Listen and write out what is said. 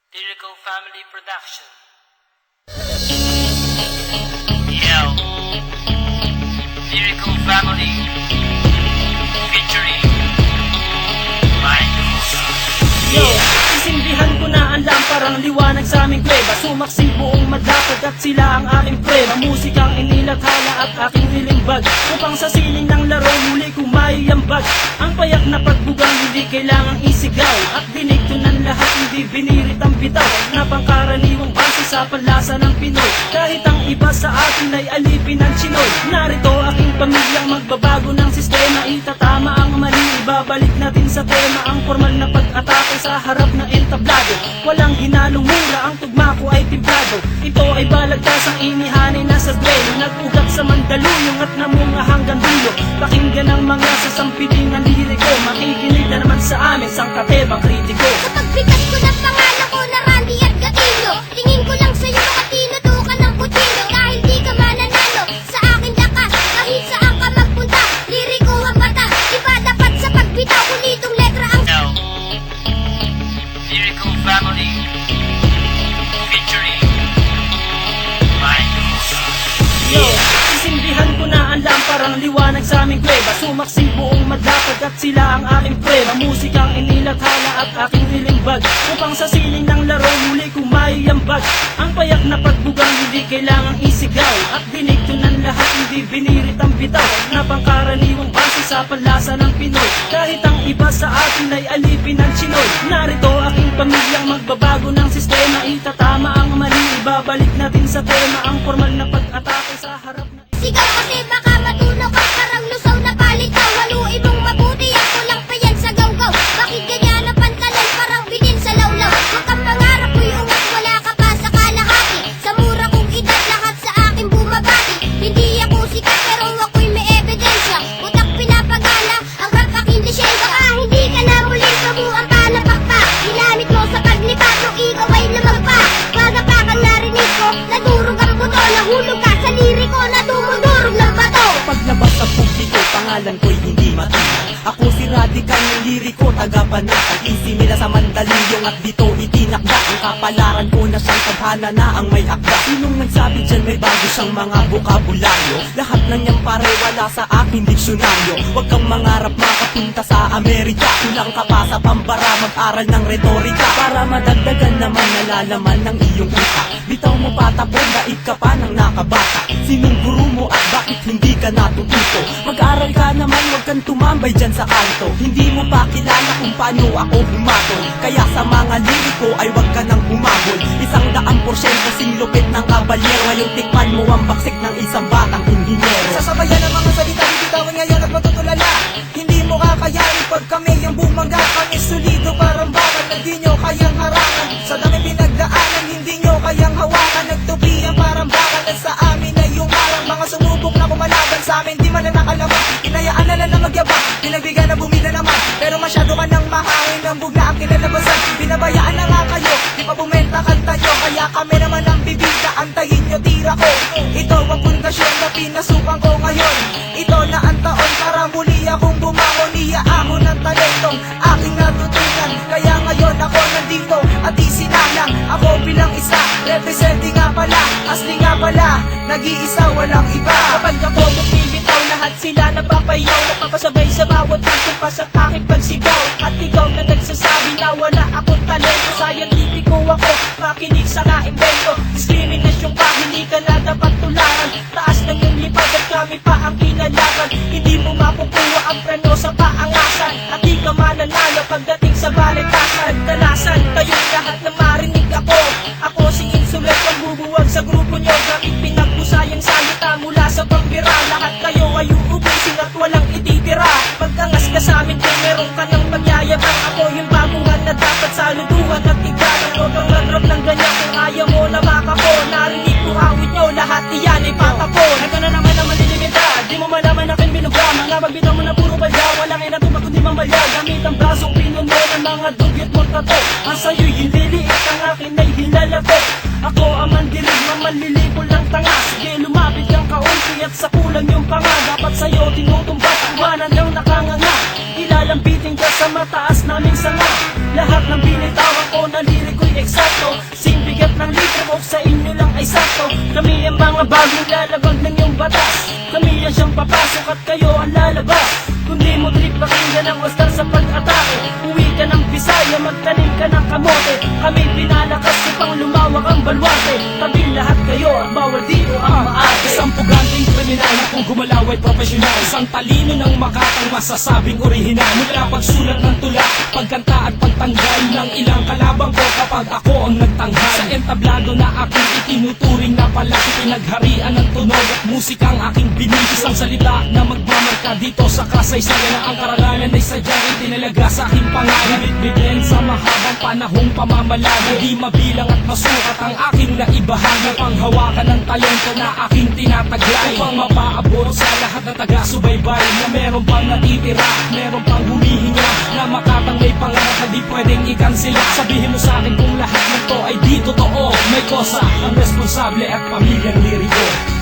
Lyrical Family Production. Yo, Lyrical Family featuring Mike Musa. Yo, sisindihan ko na ang lamparang liwanag sa aming kuweba. Sumaksi buong madapag at sila ang aking prueba. Musikang inilathala at aking nilimbag, upang sa siling ng laro muli kong maiambag. Ang payak na pagbugang hindi kailangang isigaw, at dinig ko ng lahat hindi binirit ang bitaw, na pangkaraniwang base sa panlasa ng Pinoy. Kahit ang iba sa atin ay alipin ng Chinoy, narito aking pamilyang magbabago ng sistema. Itatama ang mali, ibabalik natin sa tema ang formal na pag-atake sa harap na entablado. Walang hinalong mura, ang tugma ko ay timplado. Ito ay balagtas ang inihanay na sa duelo, nag-ugat sa Mandaluyong at namunga hanggang dulo. Pakinggan ang mga sasampiting ng liriko, makikinig na naman sa amin sang katebang kritiko. Kapag bigat ko ng pangalan ko na Randy at Gatino, tingin ko lang sa'yo makatino, tukan ng kutsilyo. Dahil di ka mananalo sa akin lakas, kahit saan ka magpunta, liriko ang bata. Iba dapat sa pagbitaw, ulitong letra ang Yo, Lyrical Family featuring Mike Musa. Yo, sisindihan ko na ang lamparang liwanag sa aming kuweba. Sumaksi buong madapag at sila ang aking prueba. Musikang inilathala at aking nilimbag, upang sa siling ng laro muli kong maiambag. Ang payak na pagbugang hindi kailangang isigaw, at dinig ko ng lahat hindi binirit ang bitaw, na pangkaraniwang base sa panlasa ng Pinoy. Kahit ang iba sa atin ay alipin ng Chinoy, narito aking pamilyang magbabago ng sistema. Itatama ang mali, ibabalik natin sa tema ang formal na pag-atake sa harap na sigaw. Kasi baka matunaw ka parang lusaw na palitaw. Haluin mong mabuti, ako lang pa yan sa gawgaw. Bakit ganyan ang pantalan parang binin sa lawlaw? Huwag kang mangarap ko'y ungat, wala ka pa sa kalahati. Sa mura kong edad lahat sa akin bumabati. Hindi ako sikat pero ako'y may ebidensya. Utak pinapagala, ang rap aking lisensya. Baka hindi ka na muling kabuang palapakpak. Ginamit mo sa paglipat nung ikaw ay lumagpa. Pagapakan narinig ko, nadurog ang buto. Nahulog ka sa liriko na dumudurog ng bato. paglabas sa publiko, pangalan ko'y hindi matinan. Ako si Radical ng liriko, taga-panatag. Isinila sa Mandaluyong at dito itinakda. Ang kapalaran ko na siyang tadhana na ang may akda. Sinong nagsabi dyan may bago siyang mga bokabularyo? Lahat na niyang pare wala sa aking diksyonaryo. Huwag kang mangarap makapunta sa Amerika. Kulang ka pa sa pambara, mag-aral ng retorika, para madagdagan naman nalalaman ng iyong utak. Bitaw mo patapon, daig ka pa ng nakabata. Sinong guru mo at bakit hindi ka natututo? Mag-aral ka naman, huwag kang tumambay dyan sa kanto. Hindi mo pa kilala kung paano ako humatol, kaya sa mga liriko ay huwag ka nang humabol. 100% sing lupit ng kabalyero, ngayong tikman mo ang baksik ng isang batang inhinyero. Sasabayan ang mga salita, bibitawan ngayon at matutulala. Hindi mo kakayanin pag kami yung bumangga. Kami solido parang bakal na di nyo kayang harangan. Sa dami pinagdaanan, hindi nyo kayang hawakan. Nagtubihan parang bakal at sa amin ay umarang. Mga sumubok na kumalaban sa amin, di man na nakalaman. Hinayaan na lang na magyabang, pinagbigyan na bumida naman. Pero masyado ka nang mahangin, ang bugla ang kinalabasan. Binabayaan na nga kayo, di pa bumenta kanta nyo. Kaya kami naman ang bibida, antayin nyo tira ko. Ito ang pundasyon na pinasukan ko ngayon. Ito na ang taon para muli akong bumangon. Iyaahon ng talentong aking natutunan. Kaya ngayon ako nandito at isinalang ako bilang isa, representing nga pala, asli nga pala, nag-iisa walang iba. Kapag ako bumibitaw, lahat sila napapayaw, napapasabay sa bawat pagtumpas at aking pagsigaw. At ikaw na nagsasabi na wala akong talento, scientifico ako, makinig sa kaimbento. Diskriminasyon ka, hindi ka na dapat tularan. Taas ng iyong lipad at kami pa ang kinalaban. Hindi mo makukuha ang preno sa paangasan, at di ka mananalo pagdating sa balitasan. Nagtalasan kayong lahat na marinig ako. Ako si Insulet, pagbubuwag sa grupo nyo, gamit pinagpusayang salita mula sa pambira. Lahat kayo ay uubusin at walang ititira. Pagkangas ka sa amin kung meron ka ng pagyayabang. Ako yung baguhan na dapat saluduhan at igalang. Huwag kang mag-rap ng ganyan kung ayaw mo na makako. Narinig ko awit nyo, lahat iyan ay patapon. Hanggang na naman ang malilimita, di mo malaman aking binubra. Mga magbitaw mo na puro balya, walang inatubag kundi mamalya. Gamit ang brasong pinuno ng mga dugyot mo tato. Ang sa'yo'y hililiit, ang akin ay hilalabot. Ako ang mandilig, mamalilipo lang tanga. Sige lumapit kang kaunti at sa kulang yung panga. Dapat sa'yo tinutumbat, iwanan ng nakanganga. Ilalambitin ka sa mataas naming sanga. Lahat ng binitawan ko na liriko'y eksakto. mga bagong lalabag ng iyong batas. Kami yan siyang papasok at kayo ang lalabas. Kundi mo trip pakinggan ang wastar sa pag-atake. Uwi ka ng Bisaya, magtanim ka ng kamote. Kami pinalakas upang lumawak ang balwarte. Tabi lahat kayo at bawal dito ang maarte. Isang puganting kriminal na kung gumalaw ay profesional. Isang talino ng makatang masasabing orihinal. Mula pagsulat ng tula, pagkanta at pagtanggal ng ilang kalabang ko kapag ako ang nagtanghal. Sa entablado na aking itinuturing na palaki, pinagharian ng tunog at musikang aking binig. Isang salita na magmamarka dito sa kasaysayan na ang karangalan ay sadyang itinalaga sa aking pangalan. Bitbitin sa mahabang panahong pamamalagi, di mabilang at masukat ang aking naibahagi. Panghawakan ng talento na aking tinataglay upang mapaabot sa lahat na taga-subaybay na meron pang natitira, meron pang humihinga, na makatang may pangarap na di pwedeng ikansila. Sabihin mo sa akin kung lahat ng to ay di totoo. May kosa ang responsable at pamilyang liriko.